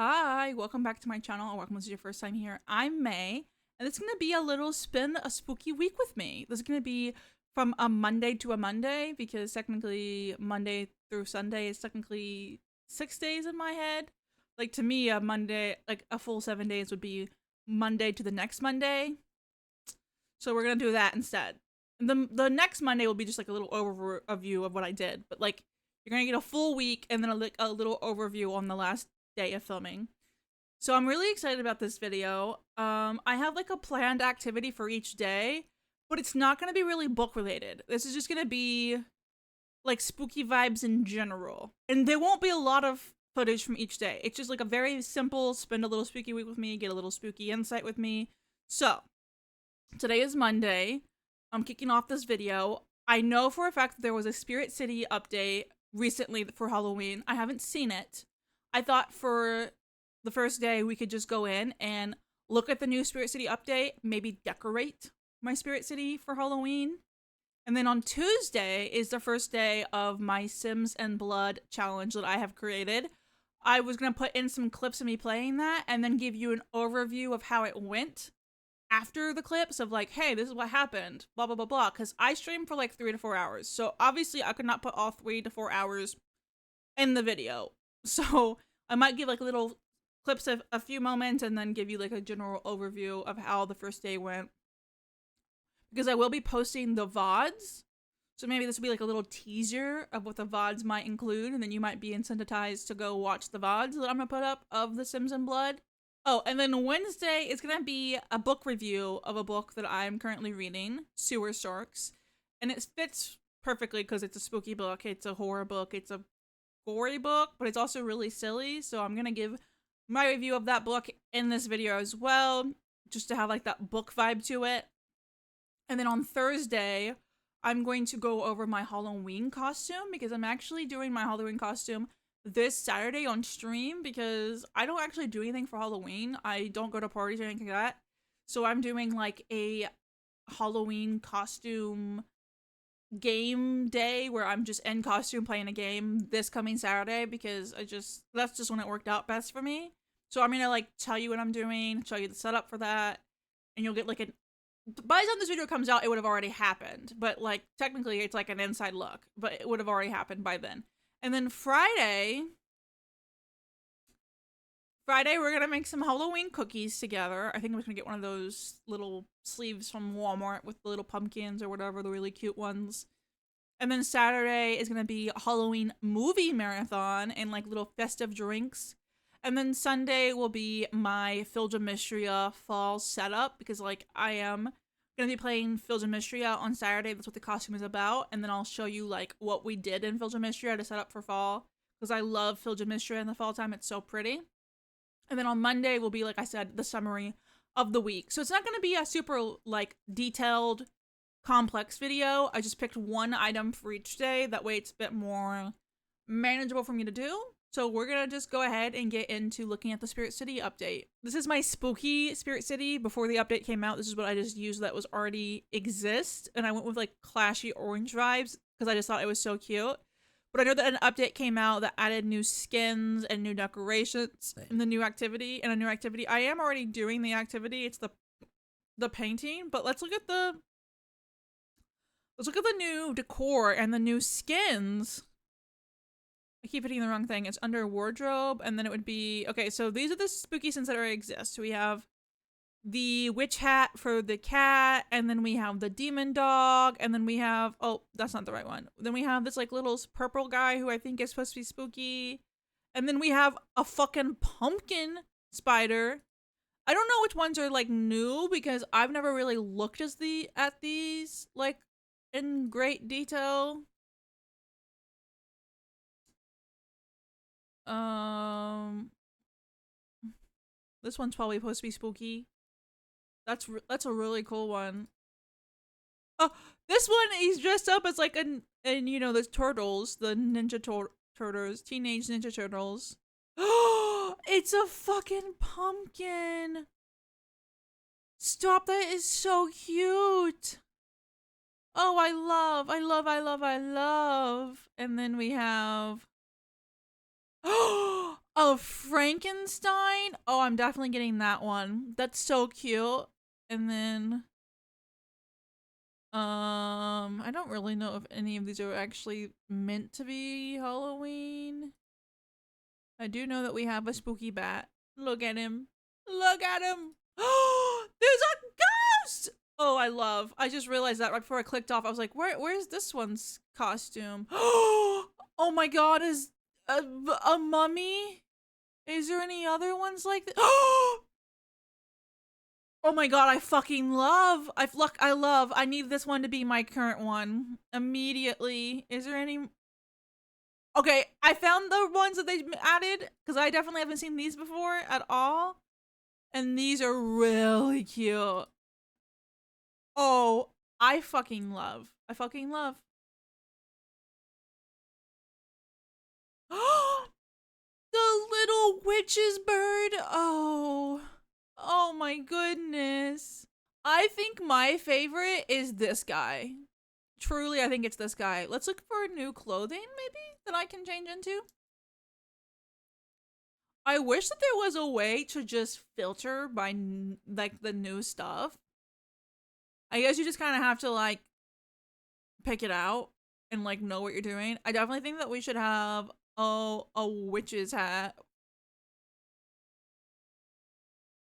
Hi, welcome back to my channel, or welcome if this is your first time here. I'm May, and it's gonna be a little spin a spooky week with me. This is gonna be from a Monday to a Monday, because technically Monday through Sunday is technically 6 days in my head. Like to me, a Monday, like a full 7 days would be Monday to the next Monday. So we're gonna do that instead. And the next Monday will be just like a little overview of what I did, but like you're gonna get a full week and then a little overview on the last day of filming. So I'm really excited about this video. I have like a planned activity for each day, but it's not gonna be really book related. This is just gonna be like spooky vibes in general. And there won't be a lot of footage from each day. It's just like a very simple spend a little spooky week with me, get a little spooky insight with me. So today is Monday. I'm kicking off this video. I know for a fact that there was a Spirit City update recently for Halloween. I haven't seen it. I thought for the first day we could just go in and look at the new Spirit City update, maybe decorate my Spirit City for Halloween. And then on Tuesday is the first day of my Sims and Blood challenge that I have created. I was going to put in some clips of me playing that and then give you an overview of how it went after the clips of like, hey, this is what happened, blah, blah, blah, blah. Because I streamed for like 3 to 4 hours. So obviously I could not put all 3 to 4 hours in the video. So I might give like little clips of a few moments and then give you like a general overview of how the first day went. Because I will be posting the VODs. So maybe this will be like a little teaser of what the VODs might include. And then you might be incentivized to go watch the VODs that I'm going to put up of The Sims and Blood. Oh, and then Wednesday is going to be a book review of a book that I'm currently reading, Sewer Sharks. And it fits perfectly because it's a spooky book, it's a horror book, it's a gory book, but it's also really silly. So I'm going to give my review of that book in this video as well, just to have like that book vibe to it. And then on Thursday, I'm going to go over my Halloween costume because I'm actually doing my Halloween costume this Saturday on stream because I don't actually do anything for Halloween. I don't go to parties or anything like that. So I'm doing like a Halloween costume game day where I'm just in costume playing a game this coming Saturday because that's just when it worked out best for me. So I'm gonna like tell you what I'm doing, show you the setup for that, and you'll get like by the time this video comes out, it would have already happened. But like technically it's like an inside look, but it would have already happened by then. And then Friday, we're gonna make some Halloween cookies together. I think I'm just gonna get one of those little sleeves from Walmart with the little pumpkins or whatever, the really cute ones. And then Saturday is gonna be Halloween movie marathon and like little festive drinks. And then Sunday will be my Philgemistria fall setup because like I am gonna be playing Philgemistria on Saturday. That's what the costume is about. And then I'll show you like what we did in Philgemistria to set up for fall because I love Philgemistria in the fall time. It's so pretty. And then on Monday will be, like I said, the summary of the week. So it's not gonna be a super like detailed, complex video. I just picked one item for each day. That way it's a bit more manageable for me to do. So we're gonna just go ahead and get into looking at the Spirit City update. This is my spooky Spirit City before the update came out. This is what I just used that was already exist. And I went with like clashy orange vibes because I just thought it was so cute. But I know that an update came out that added new skins and new decorations in the new activity. And a new activity. I am already doing the activity. It's the painting. But let's look at the new decor and the new skins. I keep hitting the wrong thing. It's under wardrobe, and then it would be okay. So these are the spooky skins that already exist. We have the witch hat for the cat, and then we have the demon dog, and then we have that's not the right one. Then we have this like little purple guy who I think is supposed to be spooky, and then we have a fucking pumpkin spider. I don't know which ones are like new because I've never really looked at these like in great detail. This one's probably supposed to be spooky. That's a really cool one. Oh, this one he's dressed up as like and you know the turtles, the turtles, teenage ninja turtles. Oh, it's a fucking pumpkin. Stop! That is so cute. Oh, I love. And then we have a Oh, Frankenstein. Oh, I'm definitely getting that one. That's so cute. And then I don't really know if any of these are actually meant to be Halloween. I do know that we have a spooky bat. Look at him. Look at him. Oh, there's a ghost. Oh, I love. I just realized that right before I clicked off. I was like, where's this one's costume? Oh my god, is a mummy? Is there any other ones like that? Oh my god, I fucking love. I love. I need this one to be my current one immediately. Is there any? Okay, I found the ones that they added because I definitely haven't seen these before at all, and these are really cute. Oh, I fucking love. I fucking love. The little witch's bird. Oh. Oh my goodness. I think my favorite is this guy. Truly, I think it's this guy. Let's look for new clothing, maybe, that I can change into. I wish that there was a way to just filter by, like, the new stuff. I guess you just kind of have to, like, pick it out and, like, know what you're doing. I definitely think that we should have, oh, a witch's hat.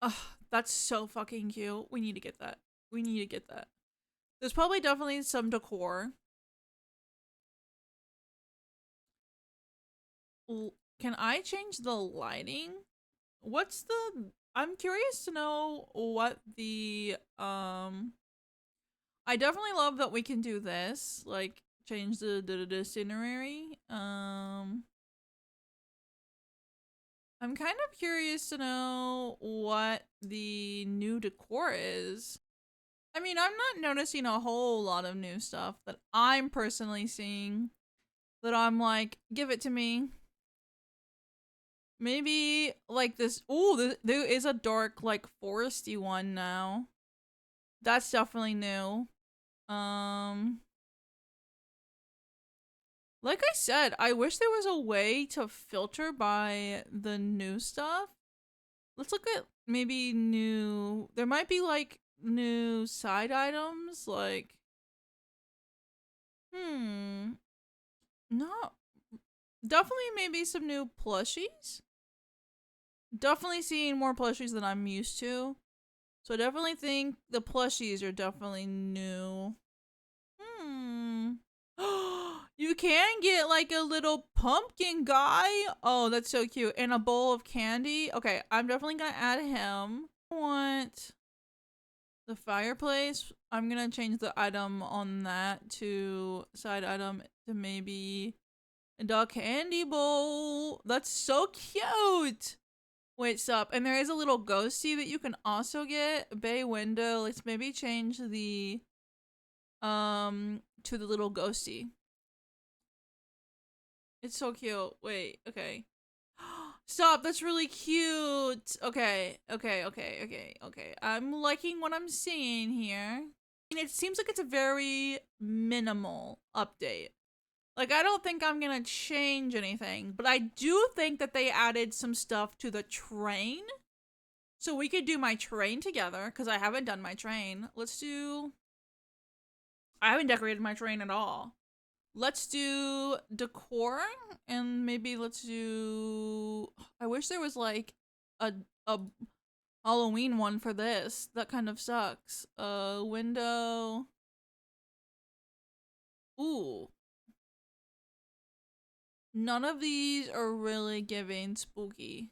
Ugh, that's so fucking cute. We need to get that. We need to get that. There's probably definitely some decor. Can I change the lighting? What's the I'm curious to know what the I definitely love that we can do this, like change the scenery. I'm kind of curious to know what the new decor is. I mean, I'm not noticing a whole lot of new stuff that I'm personally seeing that I'm like, give it to me. Maybe like this. Ooh, there is a dark, like foresty one now. That's definitely new. Um, like I said, I wish there was a way to filter by the new stuff. Let's look at maybe new. There might be like new side items. Like, no, definitely maybe some new plushies. Definitely seeing more plushies than I'm used to. So I definitely think the plushies are definitely new. Hmm. You can get like a little pumpkin guy. Oh, that's so cute. And a bowl of candy. Okay, I'm definitely gonna add him. I want the fireplace. I'm gonna change the item on that to side item to maybe the candy bowl. That's so cute. Wait, stop. And there is a little ghosty that you can also get. Bay window. Let's maybe change the to the little ghosty. It's so cute. Wait, okay. Stop, that's really cute. Okay. I'm liking what I'm seeing here. And it seems like it's a very minimal update. Like, I don't think I'm gonna change anything, but I do think that they added some stuff to the train. So we could do my train together, because I haven't done my train. I haven't decorated my train at all. Let's do decor, and maybe let's do. I wish there was like a Halloween one for this. That kind of sucks. Window. Ooh. None of these are really giving spooky.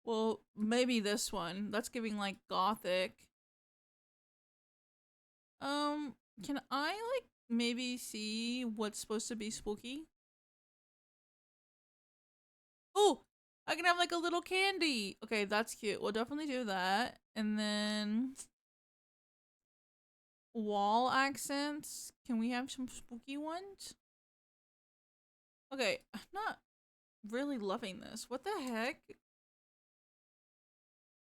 Well, maybe this one. That's giving like gothic. Can I like maybe see what's supposed to be spooky? Oh, I can have like a little candy. Okay, that's cute. We'll definitely do that. And then wall accents. Can we have some spooky ones? Okay, I'm not really loving this. What the heck?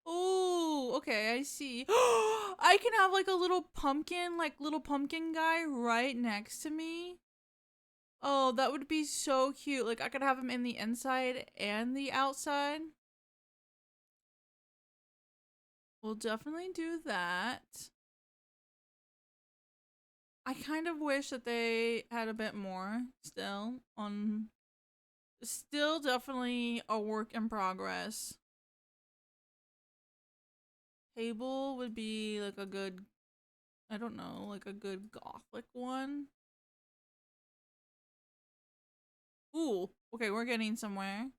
Oh, okay, I see. I can have like a little pumpkin guy right next to me. Oh, that would be so cute. Like I could have him in the inside and the outside. We'll definitely do that. I kind of wish that they had a bit more still on. Still definitely a work in progress. Table would be like a good, I don't know, like a good gothic one. Ooh, okay, we're getting somewhere.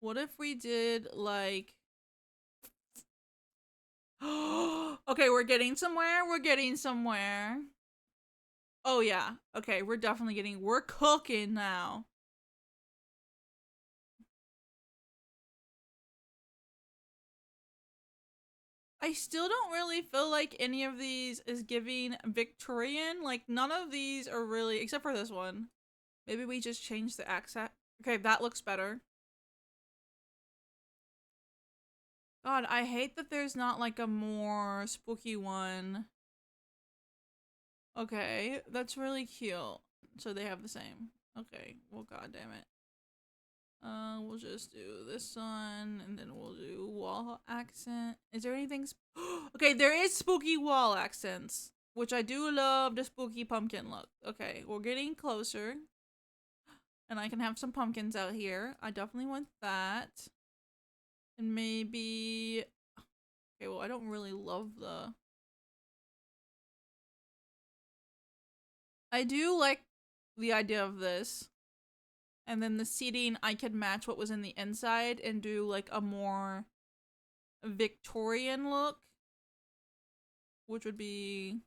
What if we did like okay, we're getting somewhere. We're getting somewhere. Oh yeah. Okay, we're cooking now. I still don't really feel like any of these is giving Victorian. Like none of these are really, except for this one. Maybe we just change the accent. Okay, that looks better. God, I hate that there's not like a more spooky one. Okay, that's really cute. So they have the same. Okay, well, god damn it. We'll just do this one, and then we'll do wall accent. Is there anything? Okay, there is spooky wall accents, which I do love the spooky pumpkin look. Okay, we're getting closer, and I can have some pumpkins out here. I definitely want that, and maybe. Okay, well, I don't really love the. I do like the idea of this. And then the seating, I could match what was in the inside and do like a more Victorian look, which would be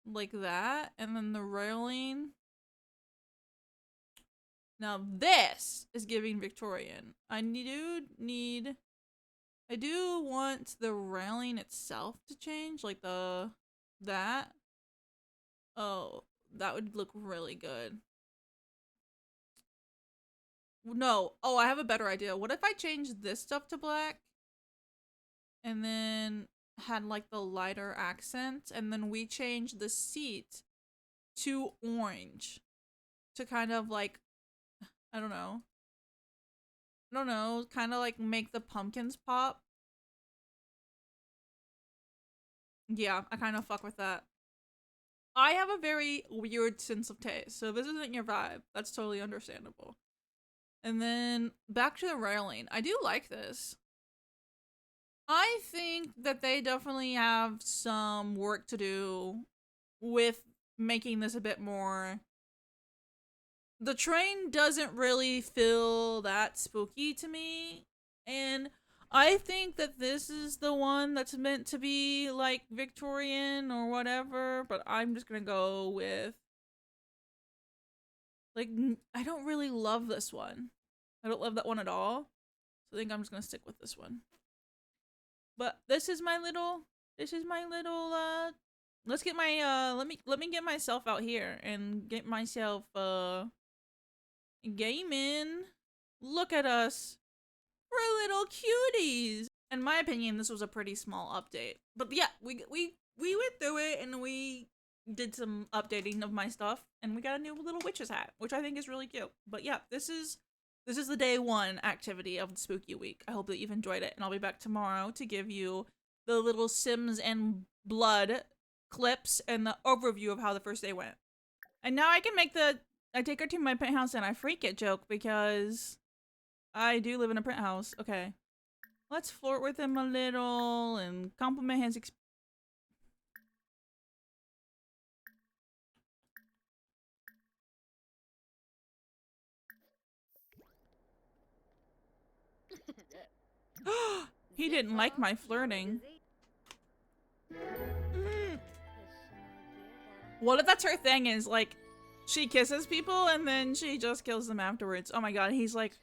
like that. And then the railing. Now this is giving Victorian. I do want the railing itself to change, like that. Oh, that would look really good. No. Oh, I have a better idea. What if I change this stuff to black? And then had like the lighter accents, and then we changed the seat to orange to kind of like, I don't know. I don't know, kind of like make the pumpkins pop. Yeah, I kind of fuck with that. I have a very weird sense of taste, so if this isn't your vibe, that's totally understandable. And then back to the railing. I do like this. I think that they definitely have some work to do with making this a bit more. The train doesn't really feel that spooky to me, and I think that this is the one that's meant to be like Victorian or whatever, but I'm just gonna go with like, I don't really love this one. I don't love that one at all, so I think I'm just gonna stick with this one. But this is my little let's get my let me get myself out here and get myself gaming. Look at us. We're little cuties. In my opinion, this was a pretty small update. But yeah, we went through it and we did some updating of my stuff, and we got a new little witch's hat, which I think is really cute. But yeah, this is the day one activity of the spooky week. I hope that you've enjoyed it, and I'll be back tomorrow to give you the little Sims and blood clips and the overview of how the first day went. And now I can make the I take her to my penthouse and I freak it joke, because I do live in a penthouse. Okay. Let's flirt with him a little and compliment his he didn't like my flirting. What if that's her thing, is like she kisses people and then she just kills them afterwards? Oh my god, he's like,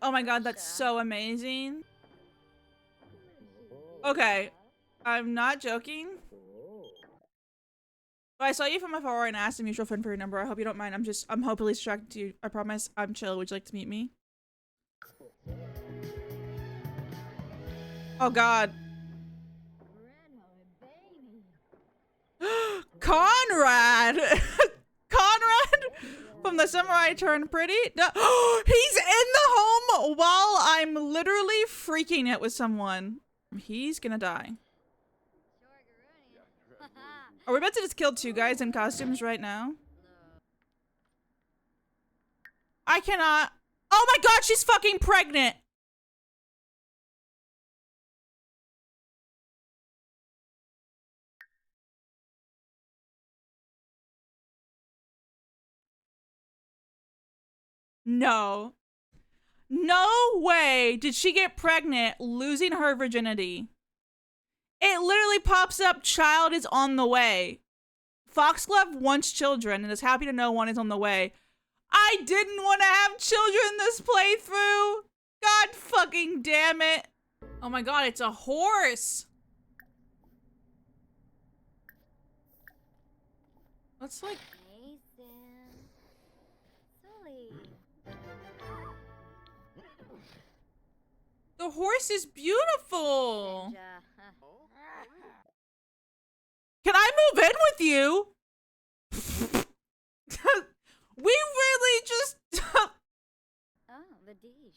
oh my god, that's so amazing. Okay, I'm not joking. I saw you from afar and asked a mutual friend for your number. I hope you don't mind. I'm hopefully distracted to you. I promise. I'm chill. Would you like to meet me? Oh god. Conrad! Conrad From the samurai turned pretty. No. He's in the home while I'm literally freaking out with someone. He's gonna die. Are we about to just kill 2 guys in costumes right now? I cannot. Oh my god, she's fucking pregnant. No. No way did she get pregnant losing her virginity. It literally pops up, child is on the way. Foxglove wants children and is happy to know one is on the way. I didn't want to have children this playthrough. God fucking damn it. Oh my god, it's a horse. Let's like... The horse is beautiful. Can I move in with you? We really just...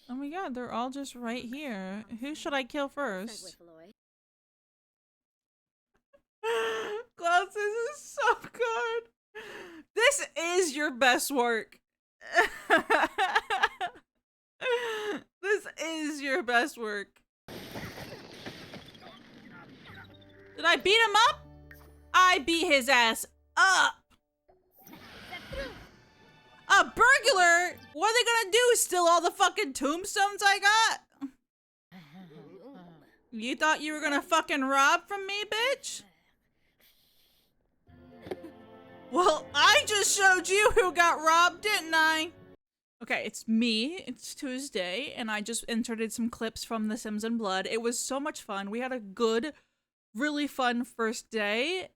Oh my god, they're all just right here. Who should I kill first? Klaus, this is so good. This is your best work. This is your best work. Did I beat him up? I beat his ass up. A burglar? What are they gonna do? Steal all the fucking tombstones I got? You thought you were gonna fucking rob from me, bitch? Well, I just showed you who got robbed, didn't I? Okay, it's me. It's Tuesday, and I just inserted some clips from The Sims in Blood. It was so much fun. We had a good, really fun first day.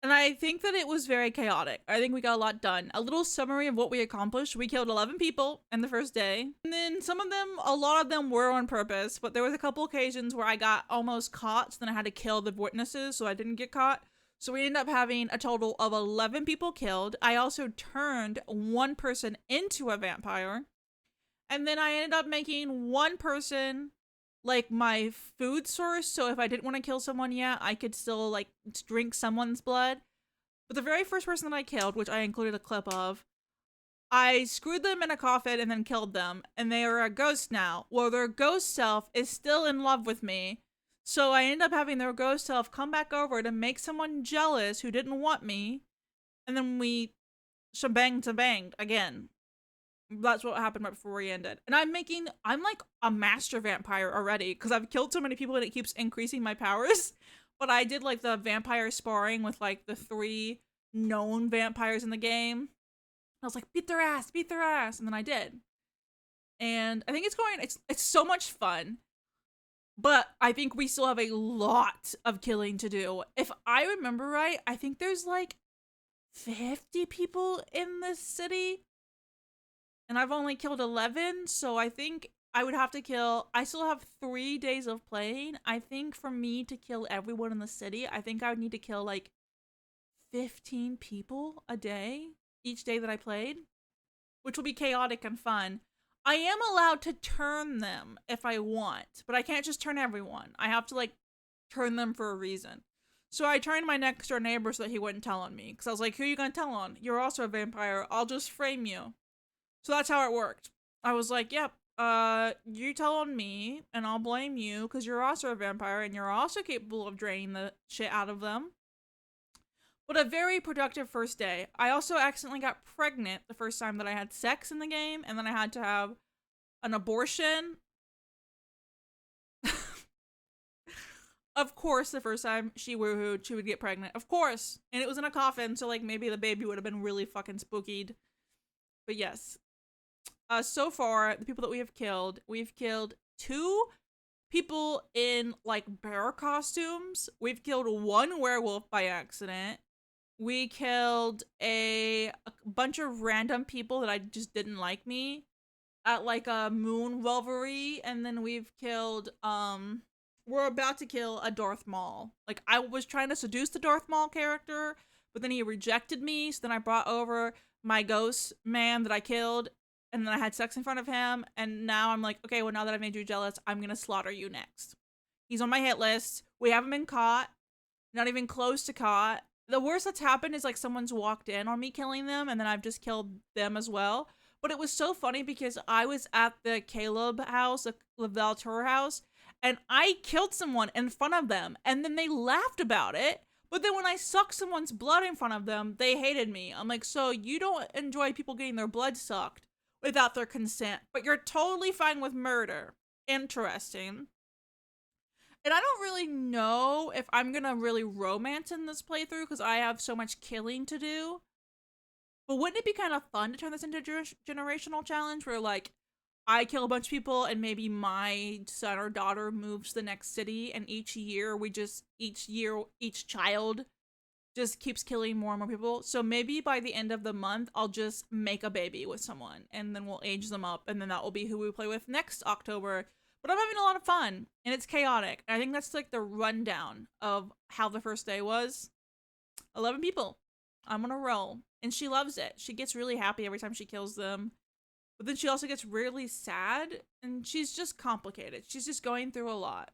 And I think that it was very chaotic. I think we got a lot done. A little summary of what we accomplished. We killed 11 people in the first day. And then some of them, a lot of them were on purpose, but there was a couple occasions where I got almost caught, so then I had to kill the witnesses so I didn't get caught. So we ended up having a total of 11 people killed. I also turned 1 person into a vampire. And then I ended up making 1 person like my food source, so if I didn't want to kill someone yet, I could still like drink someone's blood. But the very first person that I killed, which I included a clip of, I screwed them in a coffin and then killed them, and they are a ghost now. Well, their ghost self is still in love with me, so I ended up having their ghost self come back over to make someone jealous who didn't want me, and then we shebanged again. That's what happened right before we ended. And I'm like a master vampire already because I've killed so many people and it keeps increasing my powers. But I did like the vampire sparring with like the 3 known vampires in the game. I was like, beat their ass. And then I did. And I think it's so much fun. But I think we still have a lot of killing to do. If I remember right, I think there's like 50 people in this city. And I've only killed 11, so I think I would have to kill... I still have 3 days of playing. I think for me to kill everyone in the city, I think I would need to kill like 15 people a day, each day that I played, which will be chaotic and fun. I am allowed to turn them if I want, but I can't just turn everyone. I have to like turn them for a reason. So I turned my next door neighbor so that he wouldn't tell on me, because I was like, who are you gonna tell on? You're also a vampire. I'll just frame you. So that's how it worked. I was like, yep, you tell on me, and I'll blame you, because you're also a vampire, and you're also capable of draining the shit out of them. But a very productive first day. I also accidentally got pregnant the first time that I had sex in the game, and then I had to have an abortion. Of course, the first time she woohooed, she would get pregnant. Of course. And it was in a coffin, so like maybe the baby would have been really fucking spookied. But yes. So far, the people that we've killed 2 people in like bear costumes. We've killed 1 werewolf by accident. We killed a bunch of random people that I just didn't like me at like a moon revelry, and then we've killed we're about to kill a Darth Maul. Like I was trying to seduce the Darth Maul character, but then he rejected me, so then I brought over my ghost man that I killed, and then I had sex in front of him, and now I'm like, okay, well, now that I've made you jealous, I'm gonna slaughter you next. He's on my hit list. We haven't been caught, not even close to caught. The worst that's happened is like someone's walked in on me killing them, and then I've just killed them as well. But it was so funny because I was at the Caleb house, the Valtour house, and I killed someone in front of them, and then they laughed about it. But then when I sucked someone's blood in front of them, they hated me. I'm like, so you don't enjoy people getting their blood sucked without their consent, but you're totally fine with murder. Interesting. And I don't really know if I'm gonna really romance in this playthrough because I have so much killing to do. But wouldn't it be kind of fun to turn this into a generational challenge where, like, I kill a bunch of people and maybe my son or daughter moves to the next city, and each child just keeps killing more and more people. So maybe by the end of the month, I'll just make a baby with someone, and then we'll age them up, and then that will be who we play with next October. But I'm having a lot of fun, and it's chaotic. I think that's like the rundown of how the first day was. 11 people. I'm on a roll. And she loves it. She gets really happy every time she kills them. But then she also gets really sad, and she's just complicated. She's just going through a lot.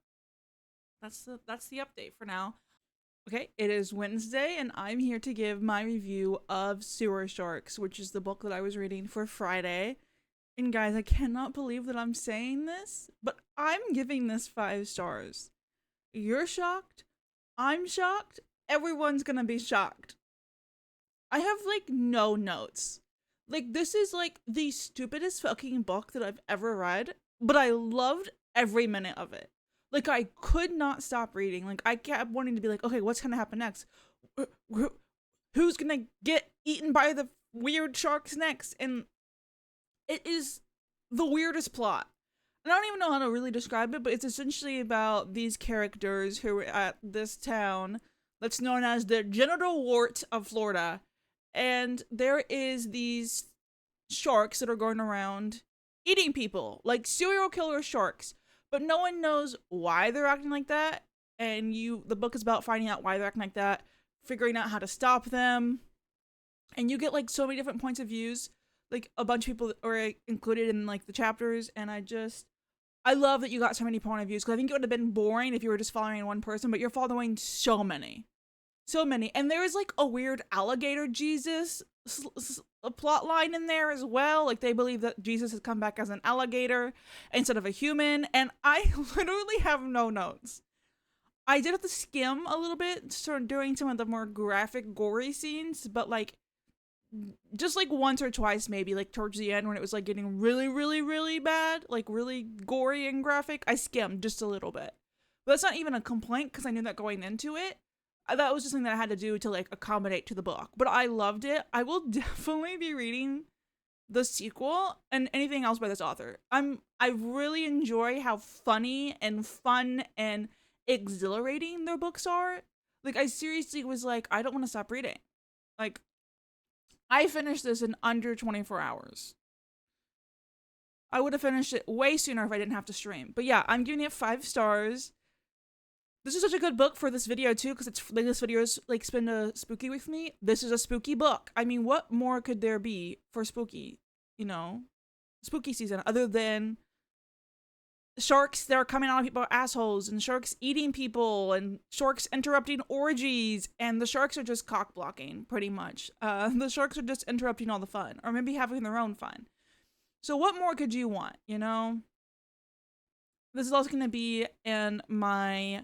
That's the update for now. Okay, it is Wednesday, and I'm here to give my review of Sewer Sharks, which is the book that I was reading for Friday. And guys, I cannot believe that I'm saying this, but I'm giving this 5 stars. You're shocked. I'm shocked. Everyone's gonna be shocked. I have like no notes. Like, this is like the stupidest fucking book that I've ever read, but I loved every minute of it. Like, I could not stop reading. Like, I kept wanting to be like, okay, what's gonna happen next? Who's gonna get eaten by the weird sharks next? And it is the weirdest plot. And I don't even know how to really describe it, but it's essentially about these characters who are at this town that's known as the genital wart of Florida. And there is these sharks that are going around eating people, like serial killer sharks. But no one knows why they're acting like that. And the book is about finding out why they're acting like that, figuring out how to stop them. And you get like so many different points of views. Like, a bunch of people are included in like the chapters, and I love that you got so many point of views, because I think it would have been boring if you were just following one person, but you're following so many. And there is like a weird alligator Jesus a plot line in there as well. Like, they believe that Jesus has come back as an alligator instead of a human, and I literally have no notes. I did have to skim a little bit during some of the more graphic, gory scenes, but like, just like once or twice maybe, like towards the end when it was like getting really, really, really bad, like really gory and graphic, I skimmed just a little bit. But that's not even a complaint, because I knew that going into it. That was just something that I had to do to like accommodate to the book. But I loved it. I will definitely be reading the sequel and anything else by this author. I really enjoy how funny and fun and exhilarating their books are. Like, I seriously was like, I don't want to stop reading. Like, I finished this in under 24 hours. I would have finished it way sooner if I didn't have to stream. But yeah, I'm giving it 5 stars. This is such a good book for this video too, because it's like, this video is like spend a spooky with me. This is a spooky book. I mean, what more could there be for spooky, spooky season, other than sharks that are coming out of people's assholes, and sharks eating people, and sharks interrupting orgies, and the sharks are just cock blocking, pretty much. The sharks are just interrupting all the fun, or maybe having their own fun. So what more could you want, This is also going to be in my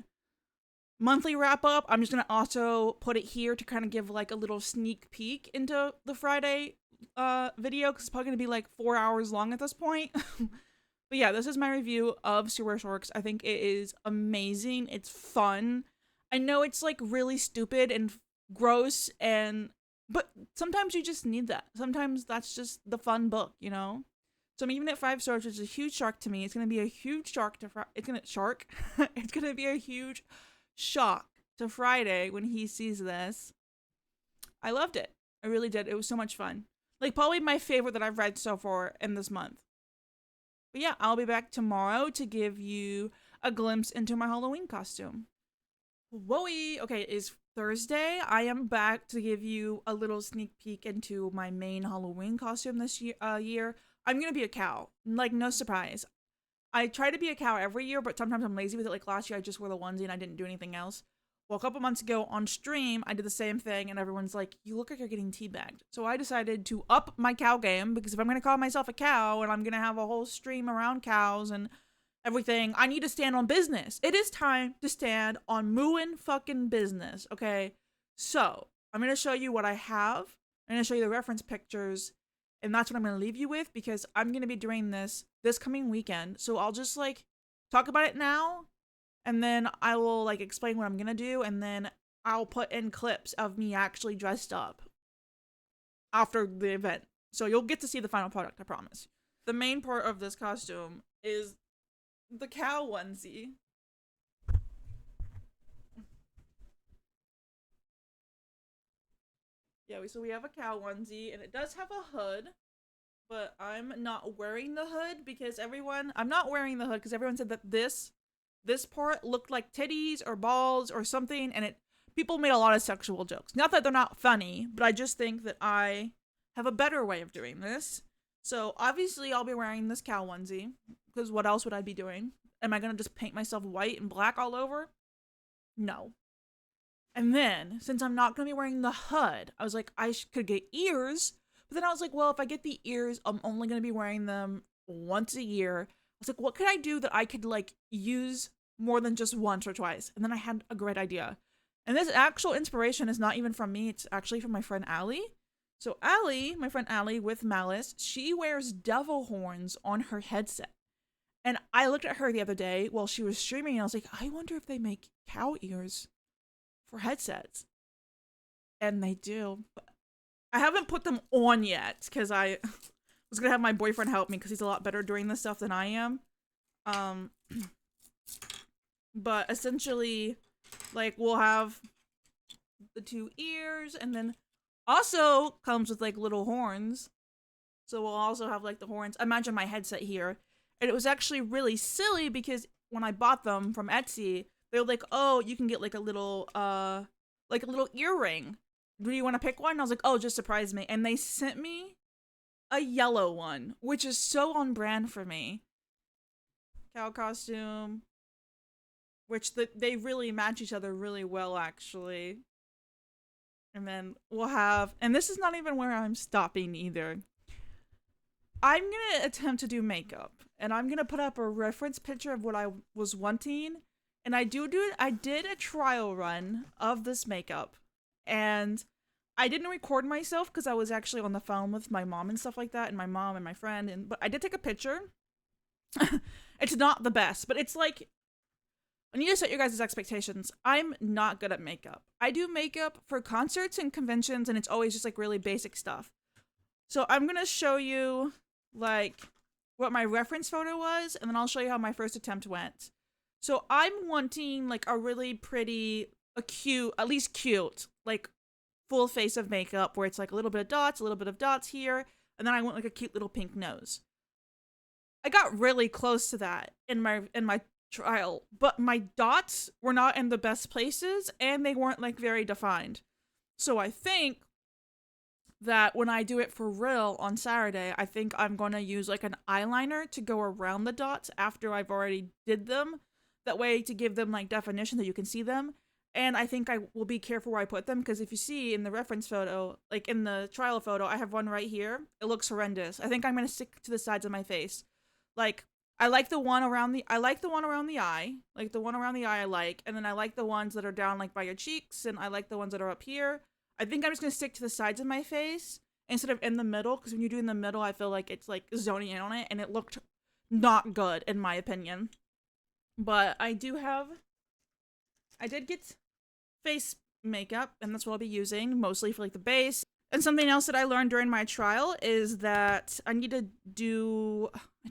monthly wrap up. I'm just going to also put it here to kind of give like a little sneak peek into the Friday video, because it's probably going to be like 4 hours long at this point. But yeah, this is my review of Sewer Sharks. I think it is amazing. It's fun. I know it's like really stupid and gross, but sometimes you just need that. Sometimes that's just the fun book, So I'm even at 5 stars, which is a huge shark to me. It's gonna be a huge shock to it's gonna be a huge shock to Friday when he sees this. I loved it. I really did. It was so much fun. Like, probably my favorite that I've read so far in this month. But yeah, I'll be back tomorrow to give you a glimpse into my Halloween costume. Whoa! Okay, it is Thursday, I am back to give you a little sneak peek into my main Halloween costume this year. I'm gonna be a cow. Like, no surprise. I try to be a cow every year, but sometimes I'm lazy with it. Like last year, I just wore the onesie and I didn't do anything else. Well, a couple months ago on stream, I did the same thing, and everyone's like, "You look like you're getting teabagged." So I decided to up my cow game because if I'm gonna call myself a cow and I'm gonna have a whole stream around cows and everything, I need to stand on business. It is time to stand on mooing fucking business, okay? So I'm gonna show you what I have. I'm gonna show you the reference pictures, and that's what I'm gonna leave you with because I'm gonna be doing this coming weekend. So I'll just like talk about it now, and then I will like explain what I'm gonna do, and then I'll put in clips of me actually dressed up after the event. So you'll get to see the final product, I promise. The main part of this costume is the cow onesie. Yeah, so we have a cow onesie, and it does have a hood, but I'm not wearing the hood because I'm not wearing the hood because everyone said that this part looked like titties or balls or something, and people made a lot of sexual jokes. Not that they're not funny, but I just think that I have a better way of doing this. So obviously I'll be wearing this cow onesie because what else would I be doing? Am I gonna just paint myself white and black all over? No. And then, since I'm not gonna be wearing the hood, I was like, could get ears. But then I was like, well, if I get the ears, I'm only gonna be wearing them once a year. I was like, what could I do that I could like use more than just once or twice? And then I had a great idea. And this actual inspiration is not even from me, it's actually from my friend Allie. So Allie, my friend Allie with Malice, she wears devil horns on her headset. And I looked at her the other day while she was streaming and I was like, I wonder if they make cow ears for headsets. And they do. But I haven't put them on yet because I was going to have my boyfriend help me because he's a lot better doing this stuff than I am. But essentially, like, we'll have the two ears and then also comes with like little horns. So we'll also have like the horns. Imagine my headset here. And it was actually really silly because when I bought them from Etsy, they were like, "Oh, you can get like a little earring. Do you want to pick one?" And I was like, "Oh, just surprise me." And they sent me a yellow one, which is so on brand for me. Cow costume, which they really match each other really well, actually. And then we'll have, and this is not even where I'm stopping either. I'm gonna attempt to do makeup, and I'm gonna put up a reference picture of what I was wanting. And I did a trial run of this makeup, and I didn't record myself because I was actually on the phone with my mom and stuff like that, and my mom and my friend, but I did take a picture. It's not the best, but it's like, I need to set your guys' expectations. I'm not good at makeup. I do makeup for concerts and conventions, and it's always just like really basic stuff. So I'm gonna show you like what my reference photo was, and then I'll show you how my first attempt went. So I'm wanting like a really pretty, at least cute, like full face of makeup where it's like a little bit of dots here, and then I want like a cute little pink nose. I got really close to that in my trial, but my dots were not in the best places and they weren't like very defined. So I think that when I do it for real on Saturday, I think I'm going to use like an eyeliner to go around the dots after I've already did them. That way to give them like definition that you can see them. And I think I will be careful where I put them because if you see in the reference photo, like in the trial photo, I have one right here. It looks horrendous. I think I'm going to stick to the sides of my face. Like I like the one around the eye. Like the one around the eye, I like. And then I like the ones that are down like by your cheeks, and I like the ones that are up here. I think I'm just gonna stick to the sides of my face instead of in the middle, because when you do in the middle, I feel like it's like zoning in on it, and it looked not good in my opinion. But I did get face makeup, and that's what I'll be using mostly for like the base. And something else that I learned during my trial is that I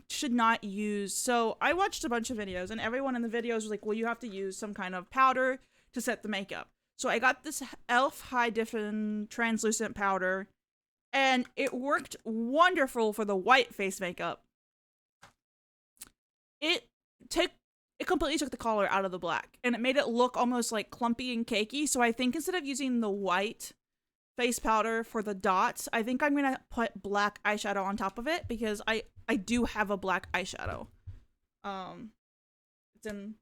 should not use, so I watched a bunch of videos, and everyone in the videos was like, well, you have to use some kind of powder to set the makeup. So I got this e.l.f. high defin translucent powder, and it worked wonderful for the white face makeup. It it completely took the color out of the black and it made it look almost like clumpy and cakey. So I think instead of using the white face powder for the dots, I think I'm gonna put black eyeshadow on top of it because I do have a black eyeshadow. Um, it's in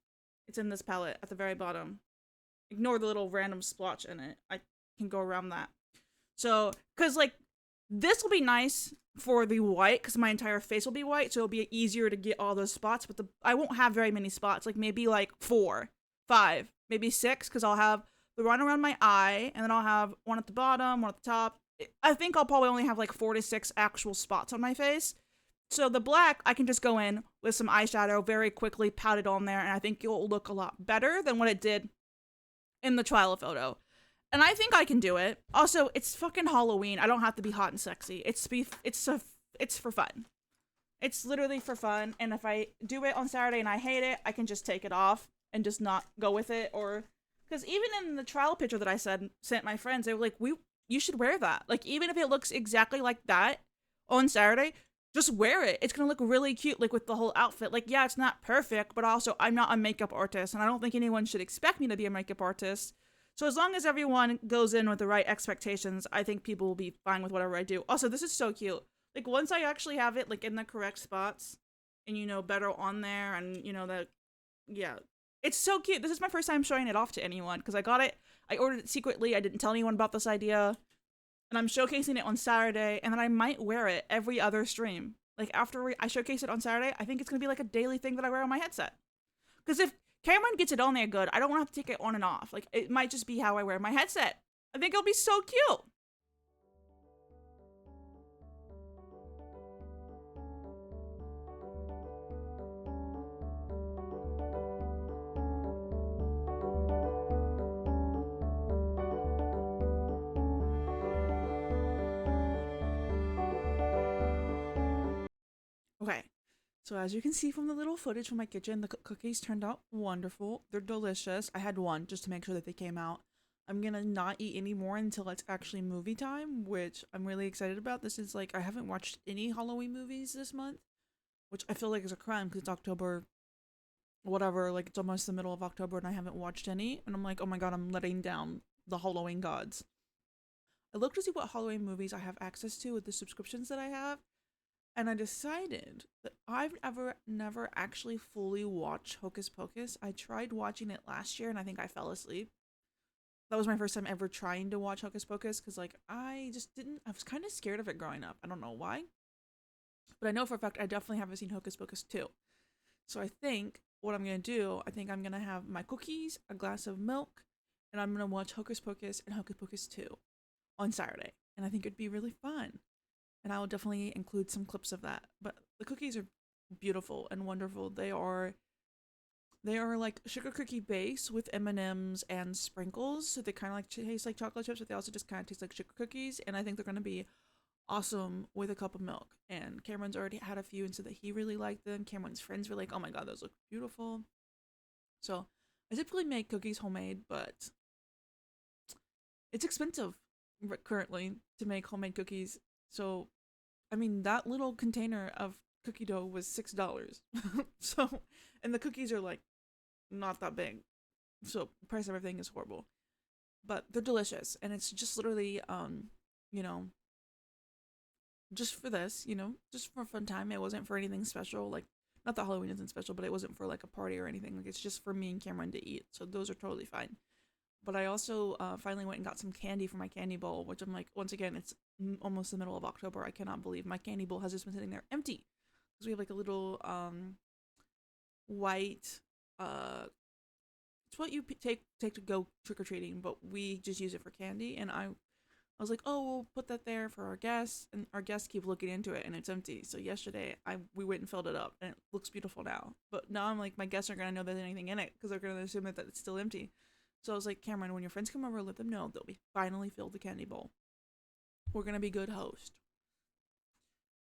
it's in this palette at the very bottom. Ignore the little random splotch in it. I can go around that. So, cause like this will be nice for the white because my entire face will be white, so it'll be easier to get all those spots. But I won't have very many spots, like maybe like 4, 5, maybe 6, because I'll have the one around my eye, and then I'll have one at the bottom, one at the top. I think I'll probably only have like 4 to 6 actual spots on my face. So the black, I can just go in with some eyeshadow very quickly, pat it on there, and I think it'll look a lot better than what it did in the trial photo. And I think I can do it. Also, it's fucking Halloween. I don't have to be hot and sexy. It's for fun. It's literally for fun. And if I do it on Saturday and I hate it, I can just take it off and just not go with it. Or because even in the trial picture that I sent my friends, they were like, you should wear that. Like even if it looks exactly like that on Saturday, just wear it. It's gonna look really cute, like with the whole outfit. Like, yeah, it's not perfect, but also I'm not a makeup artist, and I don't think anyone should expect me to be a makeup artist. So as long as everyone goes in with the right expectations, I think people will be fine with whatever I do. Also, this is so cute. Like once I actually have it like in the correct spots and better on there and that, yeah. It's so cute. This is my first time showing it off to anyone because I got it. I ordered it secretly. I didn't tell anyone about this idea. And I'm showcasing it on Saturday, and then I might wear it every other stream. Like after I showcase it on Saturday, I think it's going to be like a daily thing that I wear on my headset. Because if Cameron gets it on there good, I don't want to have to take it on and off. Like, it might just be how I wear my headset. I think it'll be so cute. Okay. So as you can see from the little footage from my kitchen, the cookies turned out wonderful. They're delicious. I had one just to make sure that they came out. I'm gonna not eat any more until it's actually movie time, which I'm really excited about. This is like, I haven't watched any Halloween movies this month, which I feel like is a crime because it's October, whatever, like it's almost the middle of October and I haven't watched any. And I'm like, oh my god, I'm letting down the Halloween gods. I looked to see what Halloween movies I have access to with the subscriptions that I have, and I decided that I've never actually fully watched Hocus Pocus. I tried watching it last year and I think I fell asleep. That was my first time ever trying to watch Hocus Pocus because like I just didn't, I was kind of scared of it growing up. I don't know why. But I know for a fact I definitely haven't seen Hocus Pocus 2. So I think what I'm going to do, I think I'm going to have my cookies, a glass of milk, and I'm going to watch Hocus Pocus and Hocus Pocus 2 on Saturday. And I think it'd be really fun. And I will definitely include some clips of that. But the cookies are beautiful and wonderful. They are like sugar cookie base with M&Ms and sprinkles. So they kind of like taste like chocolate chips, but they also just kind of taste like sugar cookies. And I think they're going to be awesome with a cup of milk. And Cameron's already had a few and said that he really liked them. Cameron's friends were like, oh my god, those look beautiful. So I typically make cookies homemade, but it's expensive currently to make homemade cookies. So, I mean, that little container of cookie dough was $6. So, and the cookies are like not that big. So, the price of everything is horrible. But they're delicious, and it's just literally you know, just for this, just for a fun time. It wasn't for anything special. Like, not that Halloween isn't special, but it wasn't for like a party or anything. Like, it's just for me and Cameron to eat. So, those are totally fine. But I also finally went and got some candy for my candy bowl, which I'm like, once again, it's almost the middle of October. I cannot believe my candy bowl has just been sitting there empty. Because we have like a little white, it's what you take to go trick-or-treating, but we just use it for candy. And I was like, oh, we'll put that there for our guests. And our guests keep looking into it and it's empty. So yesterday we went and filled it up and it looks beautiful now. But now I'm like, my guests are going to know there's anything in it because they're going to assume that it's still empty. So I was like, Cameron, when your friends come over, let them know they'll be finally filled the candy bowl. We're gonna be good host.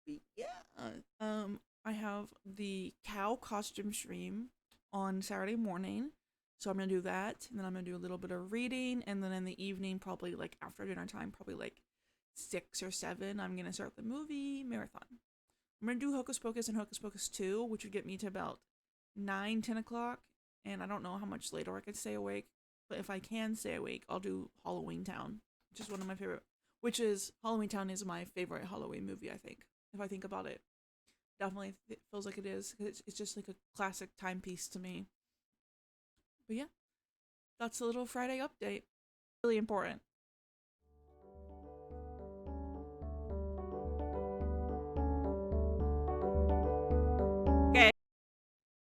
But yeah. I have the cow costume stream on Saturday morning. So I'm gonna do that, and then I'm gonna do a little bit of reading, and then in the evening, probably like after dinner time, probably like 6 or 7, I'm gonna start the movie marathon. I'm gonna do Hocus Pocus and Hocus Pocus 2, which would get me to about 9, 10 o'clock, and I don't know how much later I could stay awake. But if I can stay awake, I'll do Halloween Town, which is one of my favorite. Which is Halloween Town is my favorite Halloween movie. I think if I think about it, definitely it feels like it is. It's just like a classic timepiece to me. But yeah, that's a little Friday update. Really important. Okay.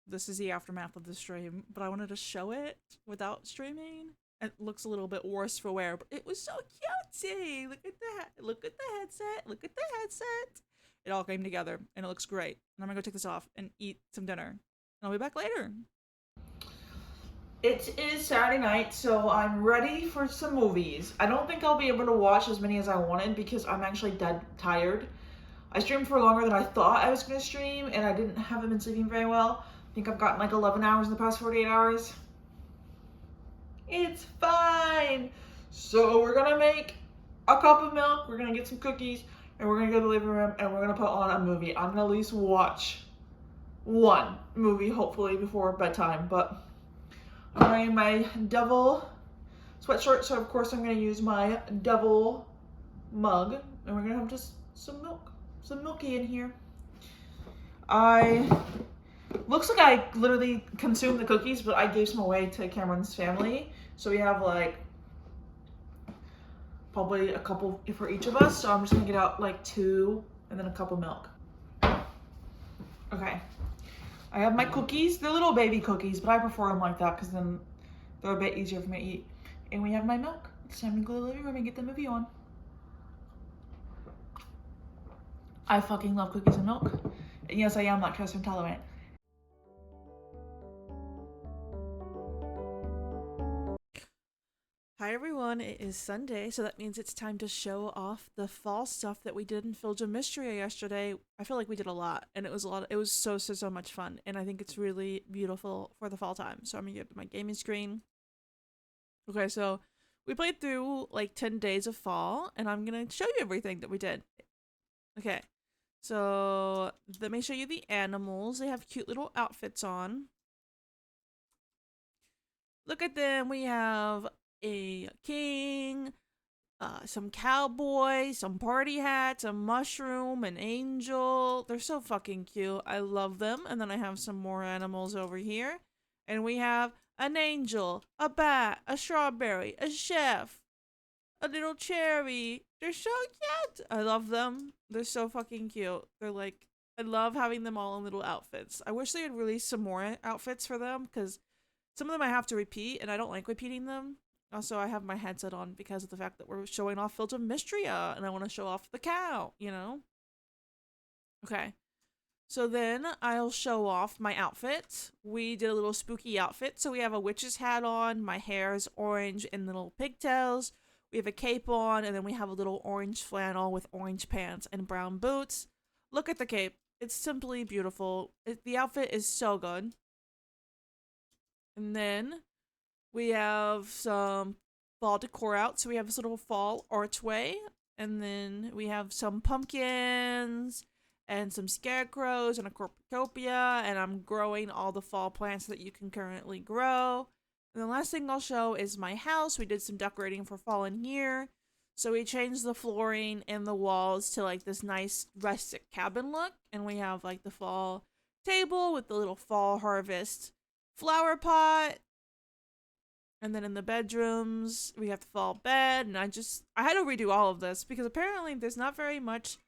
This is the aftermath of the stream, but I wanted to show it without streaming. It looks a little bit worse for wear, but it was so cutesy. Look at that. Look at the headset. Look at the headset. It all came together, and it looks great. And I'm gonna go take this off and eat some dinner. And I'll be back later. It is Saturday night, so I'm ready for some movies. I don't think I'll be able to watch as many as I wanted because I'm actually dead tired. I streamed for longer than I thought I was going to stream, and I haven't been sleeping very well. I think I've gotten like 11 hours in the past 48 hours. It's fine. So we're going to make a cup of milk, we're going to get some cookies, and we're going to go to the living room, and we're going to put on a movie. I'm going to at least watch one movie, hopefully, before bedtime, but I'm wearing my devil sweatshirt, so of course I'm going to use my devil mug, and we're going to have just some milk. Some milky in here. Looks like I literally consumed the cookies, but I gave some away to Cameron's family. So we have like probably a couple for each of us. So I'm just gonna get out like 2 and then a cup of milk. Okay. I have my cookies. They're little baby cookies, but I prefer them like that because then they're a bit easier for me to eat. And we have my milk. It's time to go to the living room and get the movie on. I fucking love cookies and milk. And yes, I am lactose intolerant. Hi everyone, it is Sunday, so that means it's time to show off the fall stuff that we did in Filled with Mystery yesterday. I feel like we did a lot, and it was so much fun, and I think it's really beautiful for the fall time. So I'm gonna get my gaming screen. Okay, so we played through like 10 days of fall, and I'm gonna show you everything that we did. Okay. So let me show you the animals. They have cute little outfits on. Look at them. We have a king, some cowboy, some party hats, a mushroom, an angel. They're so fucking cute. I love them. And then I have some more animals over here. And we have an angel, a bat, a strawberry, a chef, a little cherry. They're so cute. I love them. They're so fucking cute. They're like, I love having them all in little outfits. I wish they had released some more outfits for them because some of them I have to repeat and I don't like repeating them. Also, I have my headset on because of the fact that we're showing off Filled with Mystery and I want to show off the cow, you know? Okay. So then I'll show off my outfit. We did a little spooky outfit. So we have a witch's hat on. My hair is orange and little pigtails. We have a cape on, and then we have a little orange flannel with orange pants and brown boots. Look at the cape. It's simply beautiful. The outfit is so good. And then we have some fall decor out. So we have this little fall archway. And then we have some pumpkins and some scarecrows and a cornucopia. And I'm growing all the fall plants that you can currently grow. And the last thing I'll show is my house. We did some decorating for fall in here. So we changed the flooring and the walls to like this nice rustic cabin look. And we have like the fall table with the little fall harvest flower pot. And then in the bedrooms, we have the fall bed. And I had to redo all of this because apparently there's not very much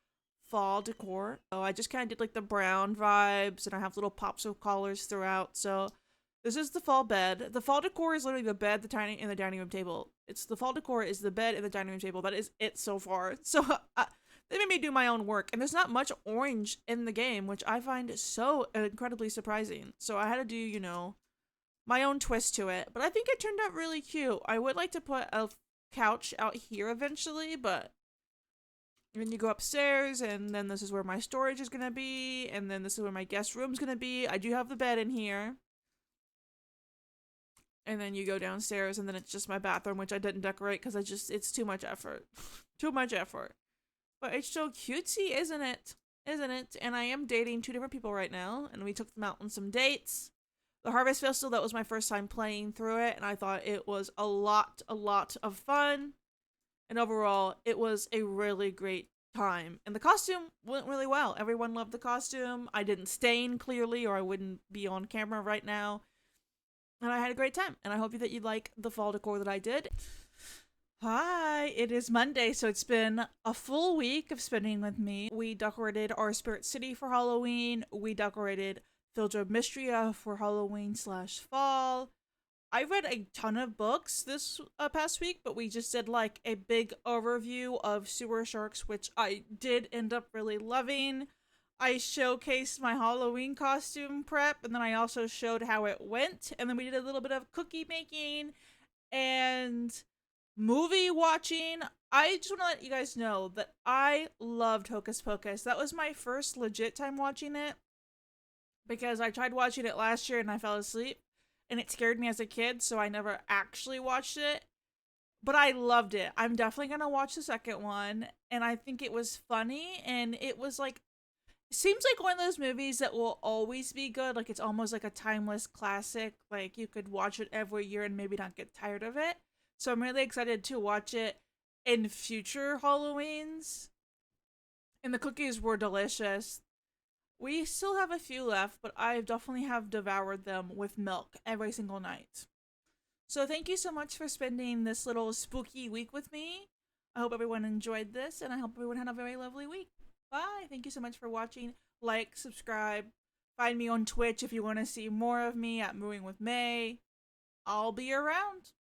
fall decor. So I just kind of did like the brown vibes and I have little pops of colors throughout. So this is the fall bed. The fall decor is literally the bed, the dining room table. It's the fall decor is the bed and the dining room table. That is it so far. So they made me do my own work. And there's not much orange in the game, which I find so incredibly surprising. So I had to do, you know, my own twist to it. But I think it turned out really cute. I would like to put a couch out here eventually, but then you go upstairs and then this is where my storage is going to be. And then this is where my guest room's going to be. I do have the bed in here. And then you go downstairs and then it's just my bathroom, which I didn't decorate because it's too much effort. Too much effort. But it's so cutesy, isn't it? Isn't it? And I am dating 2 different people right now. And we took them out on some dates. The Harvest Festival, that was my first time playing through it, and I thought it was a lot of fun. And overall, it was a really great time. And the costume went really well. Everyone loved the costume. I didn't stain clearly, or I wouldn't be on camera right now. And I had a great time. And I hope that you like the fall decor that I did. Hi, it is Monday, so it's been a full week of spending with me. We decorated our Spirit City for Halloween. We decorated Phildra Mystria for Halloween slash fall. I read a ton of books this past week, but we just did like a big overview of Sewer Sharks, which I did end up really loving. I showcased my Halloween costume prep, and then I also showed how it went, and then we did a little bit of cookie making and movie watching. I just want to let you guys know that I loved Hocus Pocus. That was my first legit time watching it because I tried watching it last year and I fell asleep and it scared me as a kid, so I never actually watched it. But I loved it. I'm definitely going to watch the second one, and I think it was funny, and it was like, it seems like one of those movies that will always be good. Like, it's almost like a timeless classic. Like, you could watch it every year and maybe not get tired of it. So I'm really excited to watch it in future Halloweens. And the cookies were delicious. We still have a few left, but I definitely have devoured them with milk every single night. So thank you so much for spending this little spooky week with me. I hope everyone enjoyed this, and I hope everyone had a very lovely week. Bye. Thank you so much for watching. Like, subscribe. Find me on Twitch if you want to see more of me at Mooing with May. I'll be around.